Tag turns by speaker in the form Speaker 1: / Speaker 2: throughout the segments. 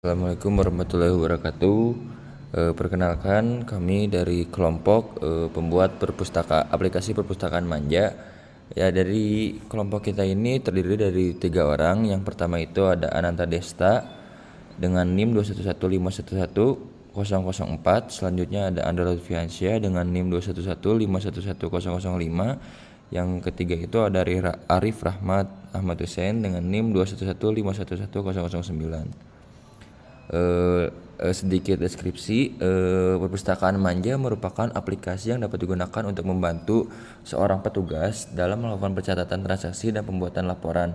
Speaker 1: Assalamualaikum warahmatullahi wabarakatuh. Perkenalkan, kami dari kelompok pembuat aplikasi perpustakaan manja. Ya, dari kelompok kita ini terdiri dari 3 orang. Yang pertama itu ada Ananta Desta dengan NIM 211511004. Selanjutnya ada Andra Lutfiansyah dengan NIM 211511005. Yang ketiga itu ada Arif Rahmat Ahmad Hussein dengan NIM 211511009. Sedikit deskripsi. Perpustakaan manja merupakan aplikasi yang dapat digunakan untuk membantu seorang petugas dalam melakukan pencatatan transaksi dan pembuatan laporan.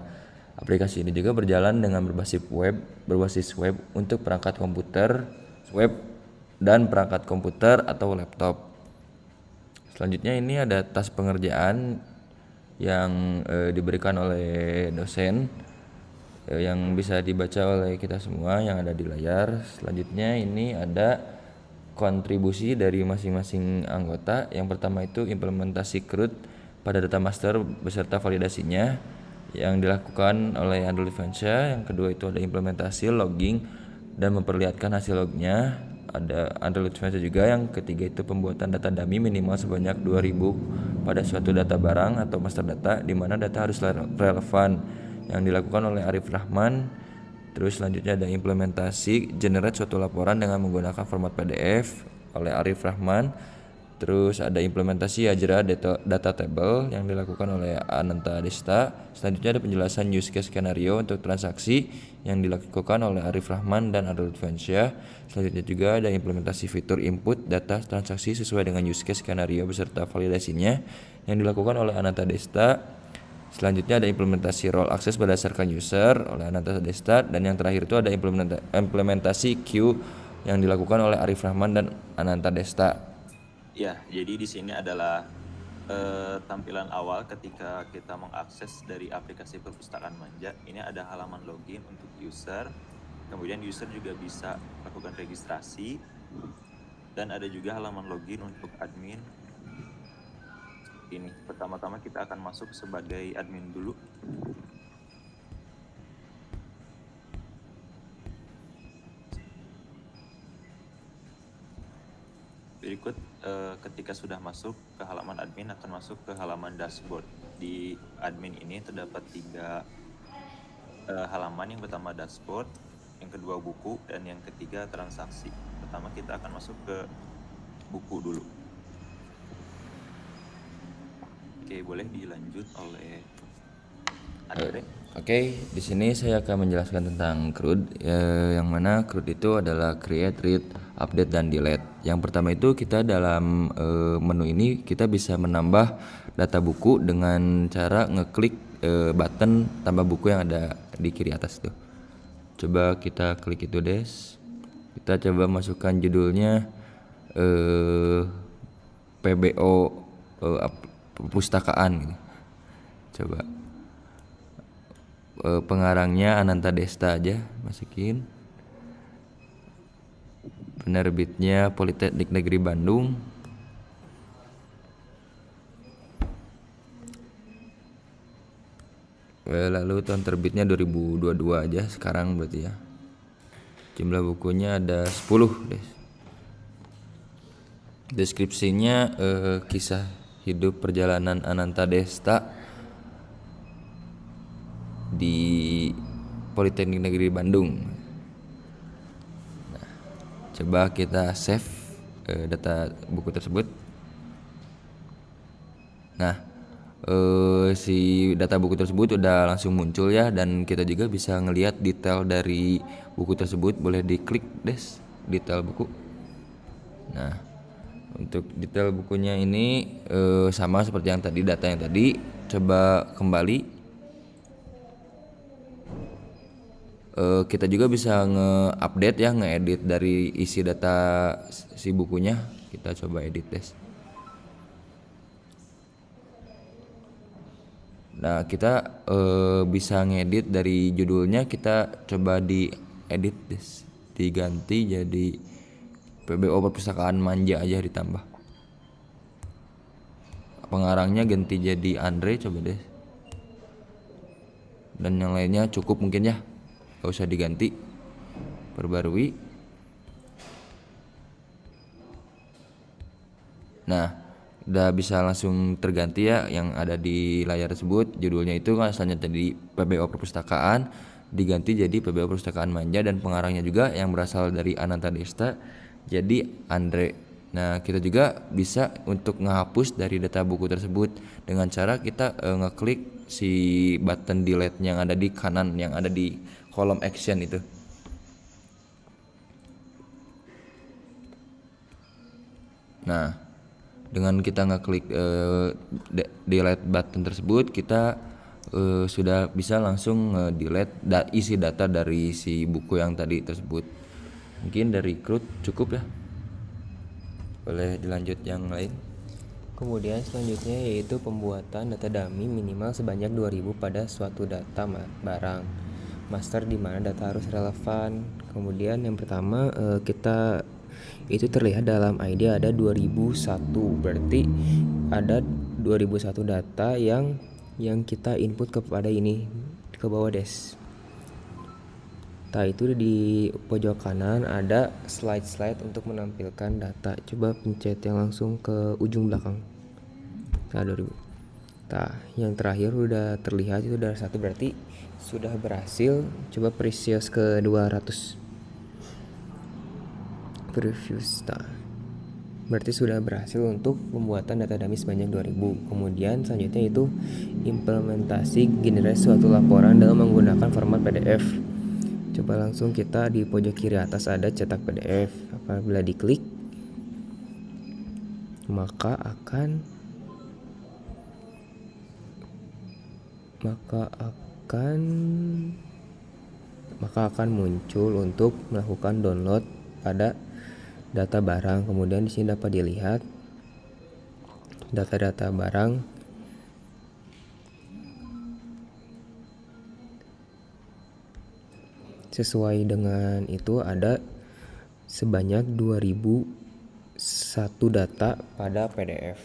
Speaker 1: Aplikasi ini juga berjalan dengan berbasis web untuk perangkat komputer web dan perangkat komputer atau laptop. Selanjutnya ini ada tas pengerjaan yang diberikan oleh dosen yang bisa dibaca oleh kita semua yang ada di layar. Selanjutnya ini ada kontribusi dari masing-masing anggota. Yang pertama itu implementasi CRUD pada data master beserta validasinya yang dilakukan oleh Andrew Lutfiansyah. Yang kedua itu ada implementasi logging dan memperlihatkan hasil lognya, ada Andrew Lutfiansyah juga. Yang ketiga itu pembuatan data dummy minimal sebanyak 2000 pada suatu data barang atau master data di mana data harus relevan, yang dilakukan oleh Arif Rahman. Terus selanjutnya ada implementasi generate suatu laporan dengan menggunakan format PDF oleh Arif Rahman. Terus ada implementasi Ajra data table yang dilakukan oleh Ananta Desta. Selanjutnya ada penjelasan use case skenario untuk transaksi yang dilakukan oleh Arif Rahman dan Andrew Lutfiansyah. Selanjutnya juga ada implementasi fitur input data transaksi sesuai dengan use case skenario beserta validasinya yang dilakukan oleh Ananta Desta. Selanjutnya ada implementasi role access berdasarkan user oleh Ananta Desta, dan yang terakhir itu ada implementasi queue yang dilakukan oleh Arif Rahman dan Ananta Desta.
Speaker 2: Ya, jadi di sini adalah tampilan awal ketika kita mengakses dari aplikasi perpustakaan manja. Ini ada halaman login untuk user, kemudian user juga bisa melakukan registrasi, dan ada juga halaman login untuk admin. Ini pertama-tama kita akan masuk sebagai admin dulu. Berikut ketika sudah masuk ke halaman admin akan masuk ke halaman dashboard. Di admin ini terdapat 3 halaman. Yang pertama dashboard, yang kedua buku, dan yang ketiga transaksi. Pertama kita akan masuk ke buku dulu. Oke, boleh dilanjut oleh Andre.
Speaker 1: Oke, di sini saya akan menjelaskan tentang CRUD, yang mana CRUD itu adalah create, read, update, dan delete. Yang pertama itu kita dalam menu ini kita bisa menambah data buku dengan cara ngeklik button tambah buku yang ada di kiri atas tuh. Coba kita klik itu, Des. Kita coba masukkan judulnya PBO perpustakaan gitu. Coba pengarangnya Ananta Desta aja masukin. Penerbitnya Politeknik Negeri Bandung. Lalu tahun terbitnya 2022 aja sekarang berarti ya. Jumlah bukunya ada 10 deh. Deskripsinya kisah hidup perjalanan Ananta Desta di Politeknik Negeri Bandung. Nah, coba kita save data buku tersebut. Nah, si data buku tersebut udah langsung muncul ya, dan kita juga bisa ngelihat detail dari buku tersebut. Boleh diklik, Des, detail buku. Nah, untuk detail bukunya ini sama seperti yang tadi, data yang tadi. Coba kembali. Kita juga bisa nge-update ya, nge-edit dari isi data si bukunya. Kita coba edit, Des. Nah, kita bisa ngedit dari judulnya. Kita coba diedit, Des. Diganti jadi PBO perpustakaan manja aja ditambah. Pengarangnya ganti jadi Andre, coba deh. Dan yang lainnya cukup mungkin ya, gak usah diganti. perbarui. Nah, udah bisa langsung terganti ya yang ada di layar tersebut. Judulnya itu kan asalnya tadi PBO Perpustakaan, diganti jadi PBO Perpustakaan Manja, dan pengarangnya juga yang berasal dari Ananta Desta jadi Andre. Nah, kita juga bisa untuk menghapus dari data buku tersebut dengan cara kita ngeklik si button delete yang ada di kanan, yang ada di kolom action itu. Nah, dengan kita ngeklik delete button tersebut, kita sudah bisa langsung delete isi data dari si buku yang tadi tersebut. Mungkin dari Krut cukup ya. Boleh dilanjut yang lain.
Speaker 3: Kemudian selanjutnya yaitu pembuatan data dummy minimal sebanyak 2000 pada suatu data barang master di mana data harus relevan. Kemudian yang pertama kita itu terlihat dalam ID ada 2001, berarti ada 2001 data yang kita input kepada ini ke bawah des. Nah, itu di pojok kanan ada slide untuk menampilkan data. Coba pencet yang langsung ke ujung belakang. Nah, 2000. Nah, yang terakhir udah terlihat itu udah 1, berarti sudah berhasil. Coba precious ke 200. Previews. Nah, berarti sudah berhasil untuk pembuatan data dummy sebanyak 2000. Kemudian selanjutnya itu implementasi generasi suatu laporan dalam menggunakan format PDF. Coba langsung kita di pojok kiri atas ada cetak PDF. Apabila diklik, maka akan muncul untuk melakukan download pada data barang. Kemudian di sini dapat dilihat data-data barang sesuai dengan itu ada sebanyak 2001 data pada PDF.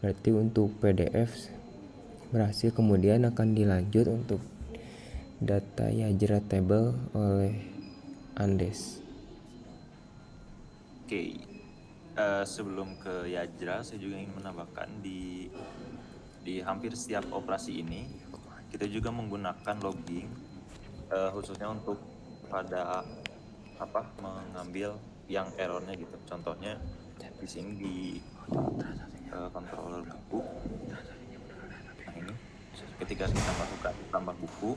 Speaker 3: Berarti untuk PDF berhasil. Kemudian akan dilanjut untuk data Yajra table oleh Andes.
Speaker 2: Oke. Sebelum ke Yajra, saya juga ingin menambahkan di hampir setiap operasi ini kita juga menggunakan logging khususnya untuk pada mengambil yang errornya gitu. Contohnya di sini di controller buku. Nah, ini ketika kita masukkan tambah buku,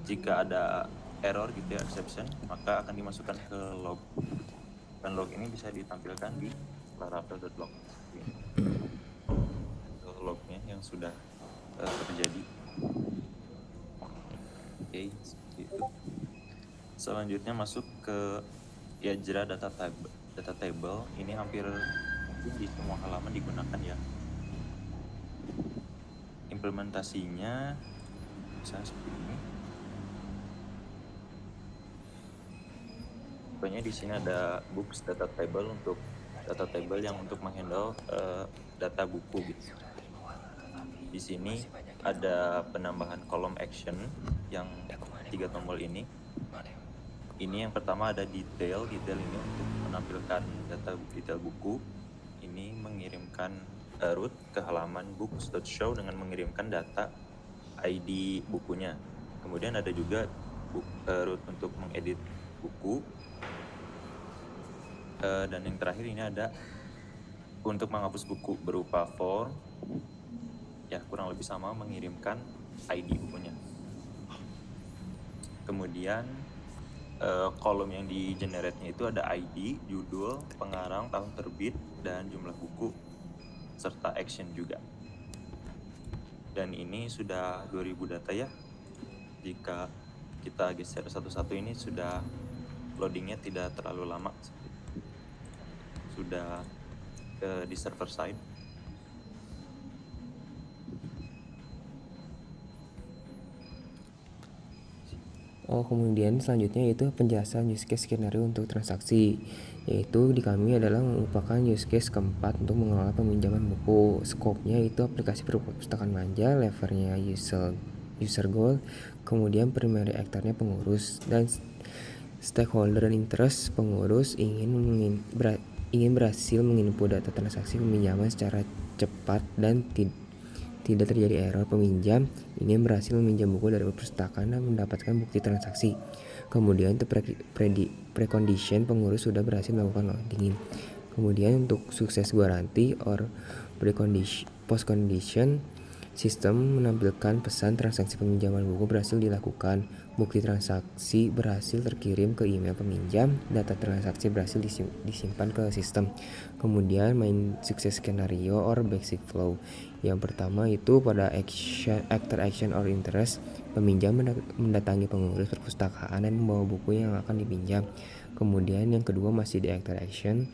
Speaker 2: jika ada error gitu ya, exception, maka akan dimasukkan ke log. Dan log ini bisa ditampilkan di laravel.log. Lognya yang sudah terjadi. Oke, seperti itu. Selanjutnya masuk ke Yajra data table. Ini hampir di semua halaman digunakan ya. Implementasinya bisa seperti ini. Pokoknya di sini ada books data table untuk data table yang untuk menghandle data buku gitu. Di sini ada penambahan kolom action yang 3 tombol ini. Ini yang pertama ada detail ini untuk menampilkan data detail buku. Ini mengirimkan root ke halaman books.show dengan mengirimkan data ID bukunya. Kemudian ada juga root untuk mengedit buku. Dan yang terakhir ini ada untuk menghapus buku berupa form. Ya, kurang lebih sama, mengirimkan ID bukunya. Kemudian kolom yang di generate-nya itu ada ID, judul, pengarang, tahun terbit, dan jumlah buku, serta action juga. Dan ini sudah 2000 data ya. Jika kita geser satu-satu ini sudah loadingnya tidak terlalu lama. Sudah di server side.
Speaker 3: Kemudian selanjutnya yaitu penjelasan use case skenario untuk transaksi, yaitu di kami adalah merupakan use case keempat untuk mengelola peminjaman buku. Scope-nya itu aplikasi perpustakaan manja, levelnya user goal, kemudian primary actor-nya pengurus, dan Stakeholder dan interest pengurus ingin berhasil menginput data transaksi peminjaman secara cepat dan tidak terjadi error. Peminjam ingin berhasil meminjam buku dari perpustakaan dan mendapatkan bukti transaksi. Kemudian untuk precondition, pengurus sudah berhasil melakukan logging. Kemudian untuk sukses garansi or post condition, sistem menampilkan pesan transaksi peminjaman buku berhasil dilakukan, bukti transaksi berhasil terkirim ke email peminjam, data transaksi berhasil disimpan ke sistem. Kemudian main sukses skenario or basic flow. Yang pertama itu pada actor action or interest, peminjam mendatangi pengurus perpustakaan dan membawa buku yang akan dipinjam. Kemudian yang kedua masih di actor action,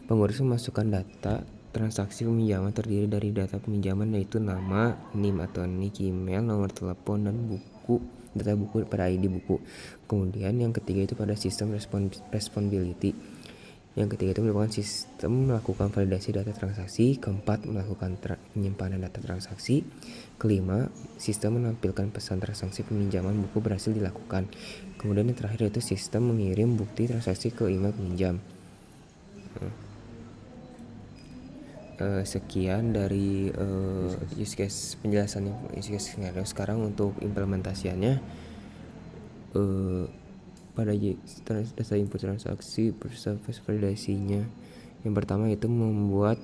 Speaker 3: pengurus memasukkan data transaksi peminjaman terdiri dari data peminjaman yaitu nama, NIM atau nick, email, nomor telepon, dan data buku pada ID buku. Kemudian yang ketiga itu pada sistem responsibility. Yang ketiga itu merupakan sistem melakukan validasi data transaksi. Keempat, melakukan penyimpanan data transaksi. Kelima, sistem menampilkan pesan transaksi peminjaman buku berhasil dilakukan. Kemudian yang terakhir itu sistem mengirim bukti transaksi ke email peminjam. Sekian dari use case penjelasan use case skenario. Sekarang untuk implementasiannya, pada data input transaksi proses validasinya. Yang pertama itu membuat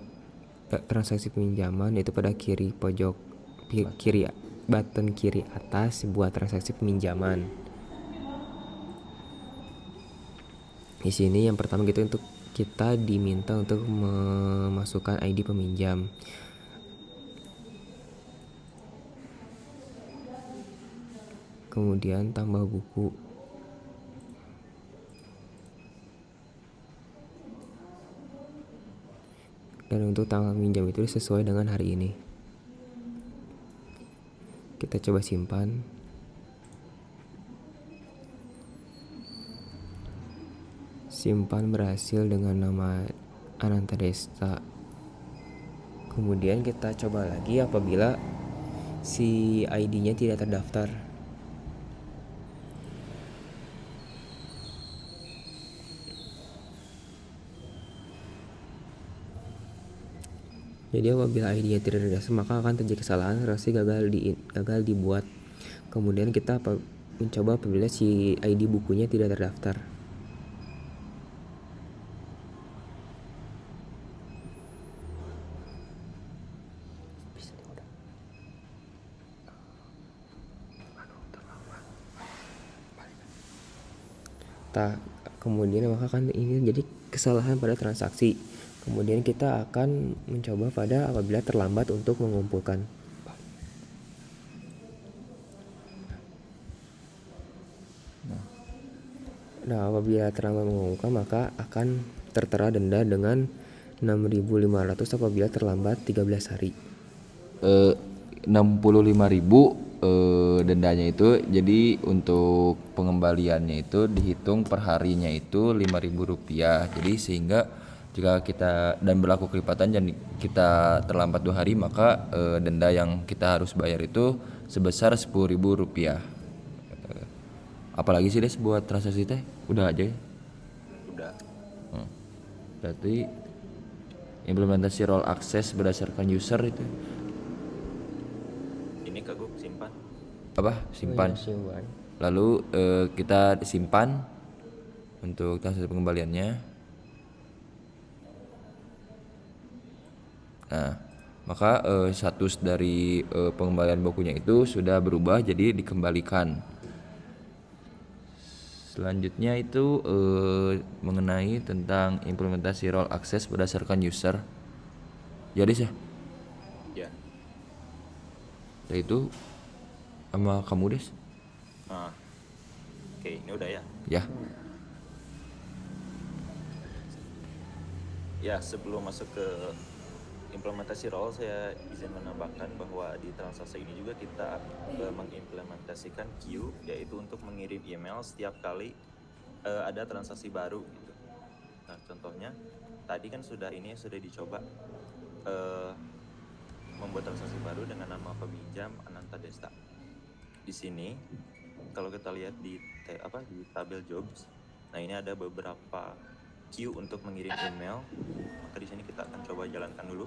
Speaker 3: transaksi peminjaman, yaitu pada button kiri atas buat transaksi peminjaman. Di sini yang pertama gitu untuk kita diminta untuk memasukkan ID peminjam. Kemudian tambah buku. Dan untuk tanggal minjam itu sesuai dengan hari ini. Kita coba simpan. Simpan berhasil dengan nama Ananta Desta. Kemudian kita coba lagi apabila si ID-nya tidak terdaftar. Jadi apabila ID-nya tidak terdaftar maka akan terjadi kesalahan, transaksi gagal dibuat. Kemudian kita mencoba apabila si ID bukunya tidak terdaftar. Kemudian maka kan ini jadi kesalahan pada transaksi. Kemudian kita akan mencoba pada apabila terlambat untuk mengumpulkan. Nah, apabila terlambat mengumpulkan maka akan tertera denda dengan 6.500 apabila terlambat 13 hari.
Speaker 1: 65.000 dendanya itu. Jadi untuk pengembaliannya itu dihitung per harinya itu Rp5.000. Jadi sehingga jika kita dan berlaku kelipatan dan kita terlambat 2 hari maka denda yang kita harus bayar itu sebesar Rp10.000. Apalagi sih Des buat transaksi teh? Udah aja ya?
Speaker 2: Udah.
Speaker 1: Berarti implementasi role access berdasarkan user itu
Speaker 2: Ini Kaguk simpan.
Speaker 1: apa? Simpan.
Speaker 3: Simpan.
Speaker 1: Lalu kita simpan untuk transaksi pengembaliannya. Nah, maka status dari pengembalian bukunya itu sudah berubah jadi dikembalikan. Selanjutnya itu mengenai tentang implementasi role access berdasarkan user. Jadi sih,
Speaker 2: Ya.
Speaker 1: itu sama kamu Des.
Speaker 2: Oke, ini udah ya.
Speaker 1: Ya.
Speaker 2: Ya, sebelum masuk ke implementasi role, saya izin menambahkan bahwa di transaksi ini juga kita mengimplementasikan queue, yaitu untuk mengirim email setiap kali ada transaksi baru gitu. Nah, contohnya tadi kan sudah dicoba membuat transaksi baru dengan nama peminjam Ananta Desta. Di sini kalau kita lihat di di tabel jobs, nah ini ada beberapa queue untuk mengirim email. Maka di sini kita akan coba jalankan dulu.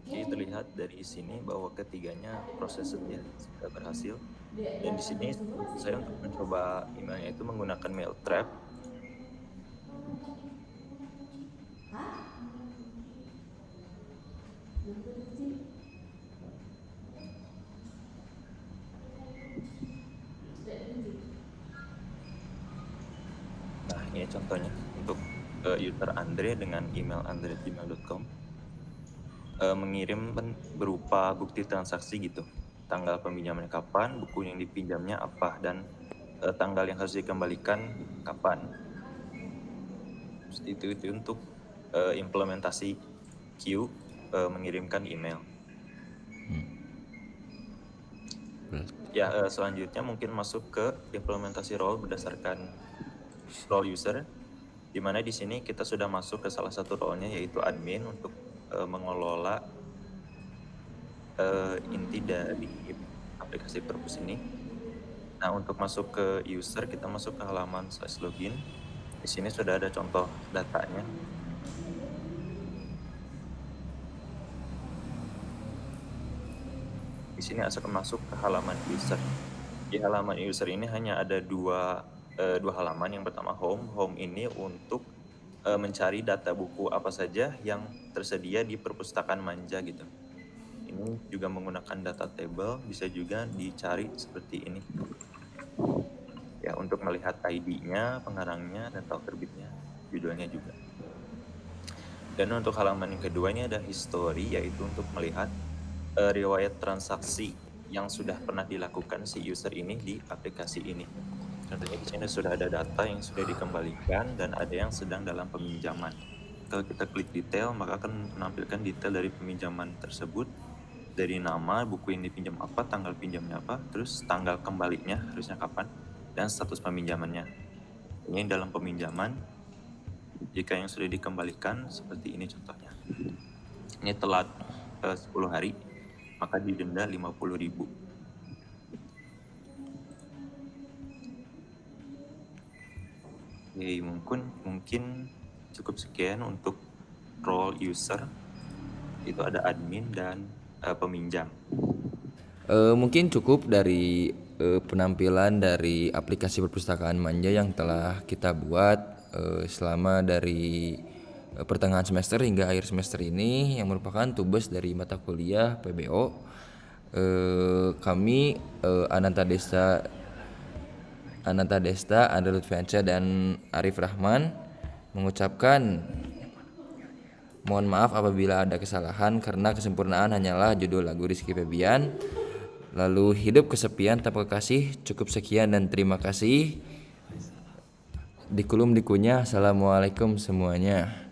Speaker 2: Jadi terlihat dari sini bahwa ketiganya prosesnya sudah berhasil. Dan di sini saya untuk mencoba emailnya itu menggunakan mail trap. Nah, ini contohnya untuk user Andre dengan email andre@gmail.com. Mengirim berupa bukti transaksi gitu, tanggal peminjamannya kapan, buku yang dipinjamnya apa, dan tanggal yang harus dikembalikan kapan. Itu untuk implementasi queue mengirimkan email. Ya, selanjutnya mungkin masuk ke implementasi role berdasarkan role user, di mana di sini kita sudah masuk ke salah satu role-nya yaitu admin untuk mengelola inti dari aplikasi Perpus ini. Nah, untuk masuk ke user, kita masuk ke halaman /login. Di sini sudah ada contoh datanya. Di sini akan masuk ke halaman user. Di halaman user ini hanya ada dua halaman. Yang pertama home. Home ini untuk mencari data buku apa saja yang tersedia di perpustakaan Manja gitu. Ini juga menggunakan data table, bisa juga dicari seperti ini. Ya, untuk melihat ID-nya, pengarangnya, dan tahun terbitnya, judulnya juga. Dan untuk halaman yang kedua ini ada history, yaitu untuk melihat riwayat transaksi yang sudah pernah dilakukan si user ini di aplikasi ini. Contohnya di sini sudah ada data yang sudah dikembalikan dan ada yang sedang dalam peminjaman. Kalau kita klik detail, maka akan menampilkan detail dari peminjaman tersebut, dari nama, buku yang dipinjam apa, tanggal pinjamnya apa, terus tanggal kembalinya harusnya kapan, dan status peminjamannya. Ini dalam peminjaman, jika yang sudah dikembalikan seperti ini contohnya. Ini telat 10 hari, maka didenda 50.000. Oke, mungkin cukup sekian untuk role user. Itu ada admin dan peminjam.
Speaker 1: Mungkin cukup dari penampilan dari aplikasi perpustakaan Manja yang telah kita buat selama dari pertengahan semester hingga akhir semester ini, yang merupakan tugas dari mata kuliah PBO. Kami Ananta Desta, Andre Lutfiansyah, dan Arif Rahman mengucapkan mohon maaf apabila ada kesalahan, karena kesempurnaan hanyalah judul lagu Rizky Febian. Lalu hidup kesepian tanpa kekasih. Cukup sekian dan terima kasih. Dikulum dikunyah. Assalamualaikum semuanya.